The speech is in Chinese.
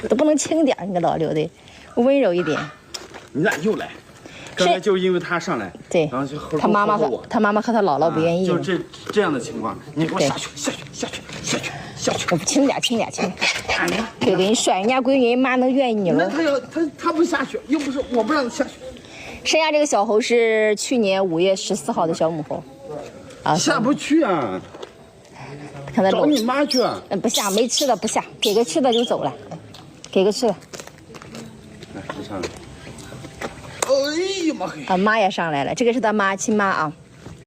都不能轻点，你个老刘的，温柔一点。你咋又来？刚才就是因为他上来，对，然后就他妈妈和他姥姥不愿意，就这样的情况，你给我下去，轻点，给你摔，人家闺女妈能怨你了。那他不下去，又不是我不让他下去。剩下这个小猴是去年5月14号的小母猴，啊，下不去啊。看他找你妈去啊！不下，没吃的不下，给个吃的就走了，给个吃的。来，上来。哎呀妈嘿！啊，妈也上来了，这个是他妈亲妈啊。